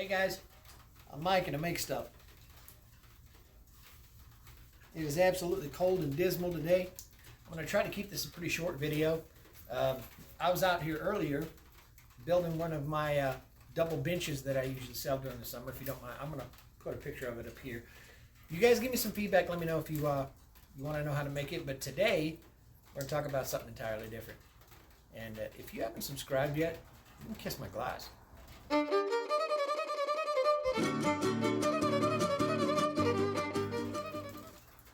Hey guys, I'm Mike and I make stuff. It is absolutely cold and dismal today. I'm going to try to keep this a pretty short video. I was out here earlier building one of my double benches that I usually sell during the summer. If you don't mind, I'm going to put a picture of it up here. You guys give me some feedback. Let me know if you want to know how to make it. But today, we're going to talk about something entirely different. And if you haven't subscribed yet, you can kiss my glass.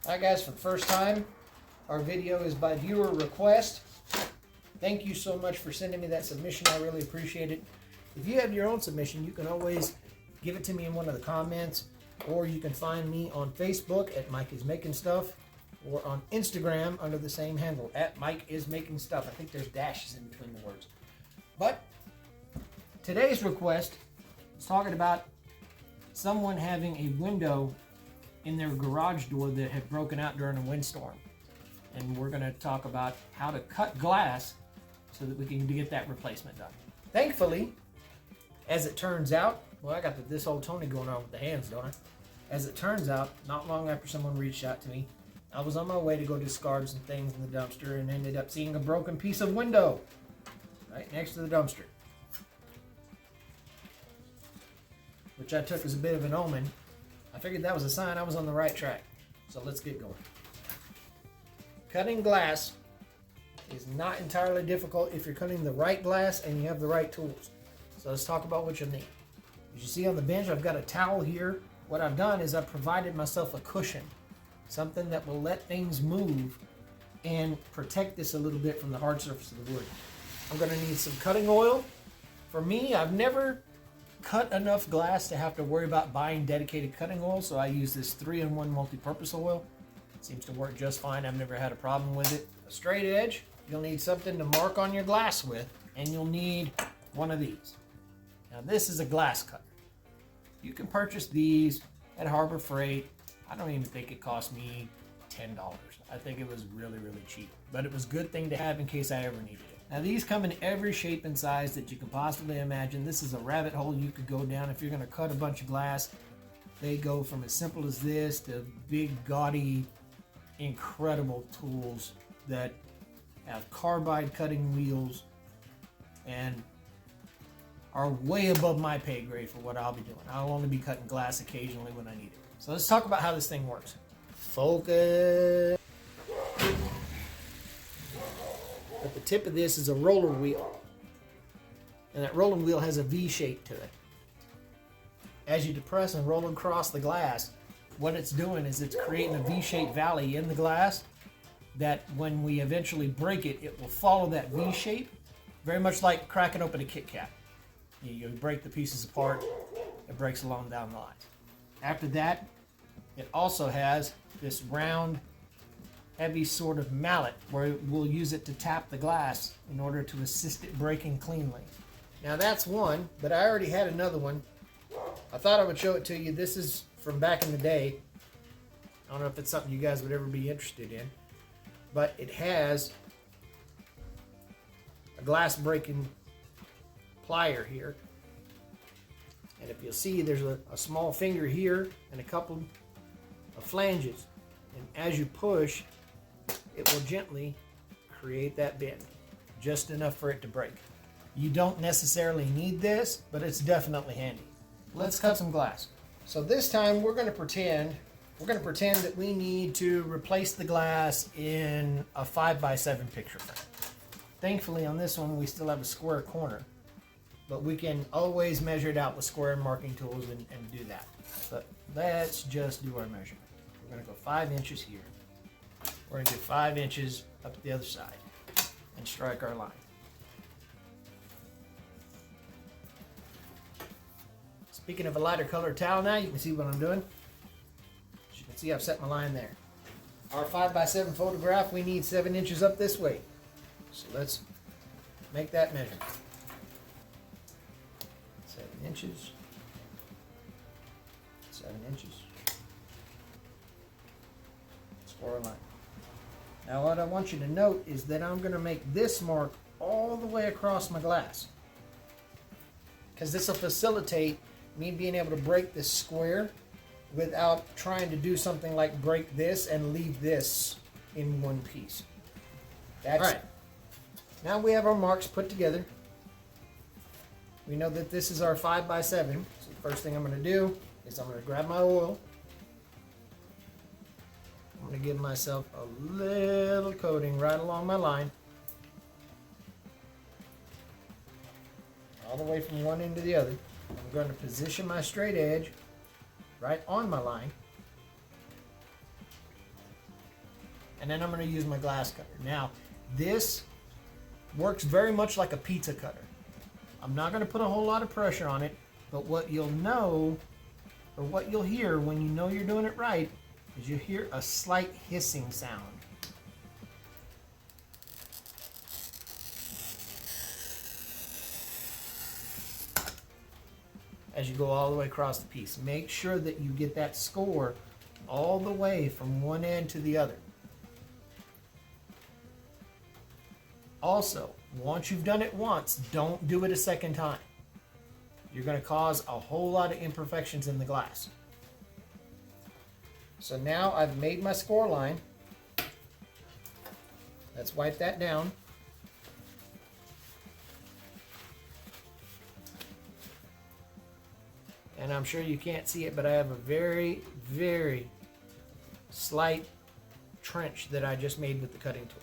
Alright guys, for the first time, our video is by viewer request. Thank you so much for sending me that submission. I really appreciate it. If you have your own submission, you can always give it to me in one of the comments, or you can find me on Facebook at Mike is Making Stuff, or on Instagram under the same handle at Mike is Making Stuff. I think there's dashes in between the words. But today's request is talking about someone having a window in their garage door that had broken out during a windstorm. And we're going to talk about how to cut glass so that we can get that replacement done. Thankfully, as it turns out, well, I got this old Tony going on with the hands, don't I? As it turns out, not long after someone reached out to me, I was on my way to go discard some things in the dumpster and ended up seeing a broken piece of window right next to the dumpster, which I took as a bit of an omen. I figured that was a sign I was on the right track. So let's get going. Cutting glass is not entirely difficult if you're cutting the right glass and you have the right tools. So let's talk about what you'll need. As you see on the bench, I've got a towel here. What I've done is I've provided myself a cushion, something that will let things move and protect this a little bit from the hard surface of the wood. I'm going to need some cutting oil. For me, I've never cut enough glass to have to worry about buying dedicated cutting oil, so I use this 3-in-1 multi-purpose oil. It seems to work just fine. I've never had a problem with it. A straight edge, you'll need something to mark on your glass with, and you'll need one of these. Now this is a glass cutter. You can purchase these at Harbor Freight. I don't even think it cost me $10. I think it was really, really cheap, but it was a good thing to have in case I ever needed it. Now these come in every shape and size that you can possibly imagine. This is a rabbit hole you could go down if you're going to cut a bunch of glass. They go from as simple as this to big, gaudy, incredible tools that have carbide cutting wheels and are way above my pay grade for what I'll be doing. I'll only be cutting glass occasionally when I need it. So let's talk about how this thing works. Focus. At the tip of this is a roller wheel, and that roller wheel has a V shape to it. As you depress and roll across the glass, what it's doing is it's creating a V-shaped valley in the glass that when we eventually break it, it will follow that V shape, very much like cracking open a Kit Kat. You break the pieces apart, it breaks along down the line. After that, it also has this round, heavy sort of mallet where we'll use it to tap the glass in order to assist it breaking cleanly. Now that's one, but I already had another one. I thought I would show it to you. This is from back in the day. I don't know if it's something you guys would ever be interested in, but it has a glass breaking plier here. And if you'll see, there's a small finger here and a couple of flanges. And as you push, it will gently create that bend, just enough for it to break. You don't necessarily need this, but it's definitely handy. Let's cut some glass. So this time we're going to pretend that we need to replace the glass in a 5x7 picture frame. Thankfully on this one we still have a square corner, but we can always measure it out with square marking tools and do that. But let's just do our measurement. We're going to go 5 inches here. We're going to do 5 inches up the other side and strike our line. Speaking of a lighter colored towel now, you can see what I'm doing. As you can see, I've set my line there. Our 5x7 photograph, we need 7 inches up this way. So let's make that measurement. 7 inches. 7 inches. Square line. Now what I want you to note is that I'm going to make this mark all the way across my glass, because this will facilitate me being able to break this square without trying to do something like break this and leave this in one piece. That's all right. Now we have our marks put together. We know that this is our 5x7. So the first thing I'm going to do is I'm going to grab my oil. I'm going to give myself a little coating right along my line. All the way from one end to the other. I'm going to position my straight edge right on my line. And then I'm going to use my glass cutter. Now, this works very much like a pizza cutter. I'm not going to put a whole lot of pressure on it, but what you'll know, or what you'll hear when you know you're doing it right, is you hear a slight hissing sound. As you go all the way across the piece. Make sure that you get that score all the way from one end to the other. Also, once you've done it once, don't do it a second time. You're going to cause a whole lot of imperfections in the glass. So now I've made my score line. Let's wipe that down. And I'm sure you can't see it, but I have a very, very slight trench that I just made with the cutting tool.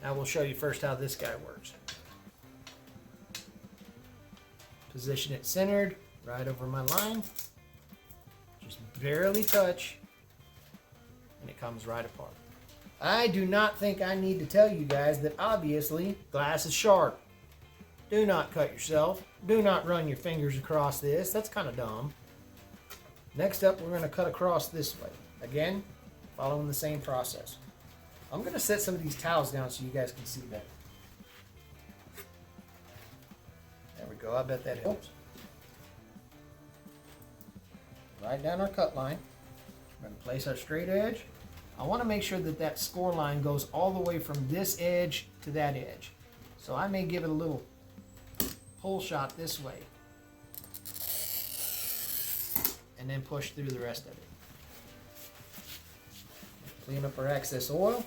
Now we'll show you first how this guy works. Position it centered right over my line. Just barely touch, and it comes right apart. I do not think I need to tell you guys that obviously glass is sharp. Do not cut yourself. Do not run your fingers across this. That's kind of dumb. Next up, we're going to cut across this way. Again, following the same process. I'm going to set some of these towels down so you guys can see better. There we go. I bet that helps. Right down our cut line. We're going to place our straight edge. I want to make sure that that score line goes all the way from this edge to that edge. So I may give it a little pull shot this way and then push through the rest of it. Clean up our excess oil.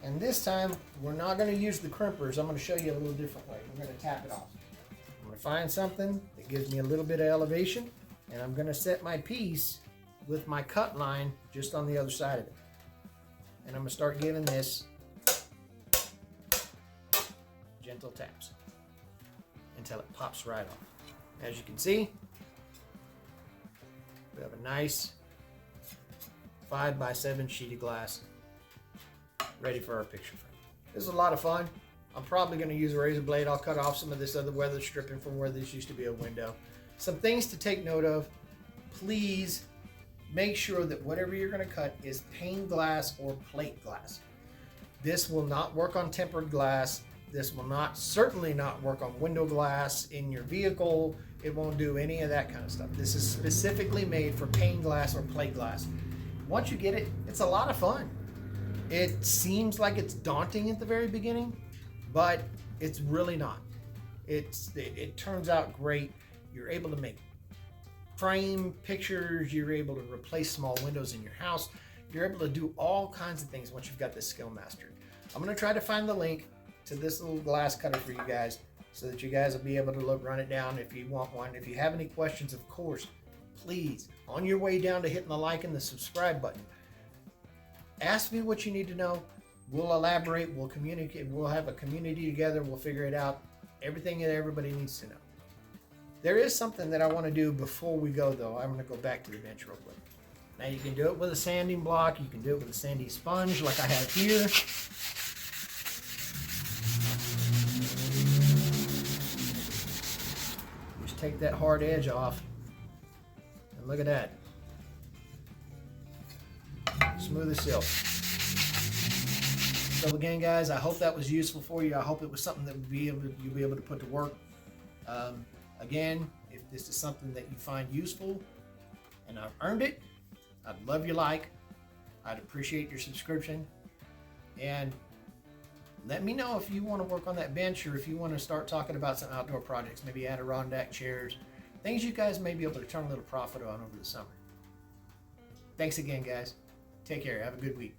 And this time, we're not going to use the crimpers. I'm going to show you a little different way. We're going to tap it off. I'm going to find something that gives me a little bit of elevation, and I'm going to set my piece with my cut line just on the other side of it. And I'm going to start giving this gentle taps until it pops right off. As you can see, we have a nice 5x7 sheet of glass ready for our picture frame. This is a lot of fun. I'm probably going to use a razor blade. I'll cut off some of this other weather stripping from where this used to be a window. Some things to take note of. Please make sure that whatever you're going to cut is pane glass or plate glass. This will not work on tempered glass. This will certainly not work on window glass in your vehicle. It won't do any of that kind of stuff. This is specifically made for pane glass or plate glass. Once you get it, it's a lot of fun. It seems like it's daunting at the very beginning, but it's really not. It turns out great. You're able to make frame pictures. You're able to replace small windows in your house. You're able to do all kinds of things once you've got this skill mastered. I'm going to try to find the link to this little glass cutter for you guys so that you guys will be able to run it down if you want one. If you have any questions, of course, please, on your way down to hitting the like and the subscribe button, ask me what you need to know. We'll elaborate, we'll communicate, we'll have a community together, we'll figure it out. Everything that everybody needs to know. There is something that I want to do before we go, though. I'm going to go back to the bench real quick. Now you can do it with a sanding block, you can do it with a sandy sponge like I have here. Just take that hard edge off, and look at that. Smooth as silk. So again, guys, I hope that was useful for you. I hope it was something that you'll be able to put to work. Again, if this is something that you find useful and I've earned it, I'd love your like. I'd appreciate your subscription. And let me know if you want to work on that bench or if you want to start talking about some outdoor projects, maybe Adirondack chairs, things you guys may be able to turn a little profit on over the summer. Thanks again, guys. Take care. Have a good week.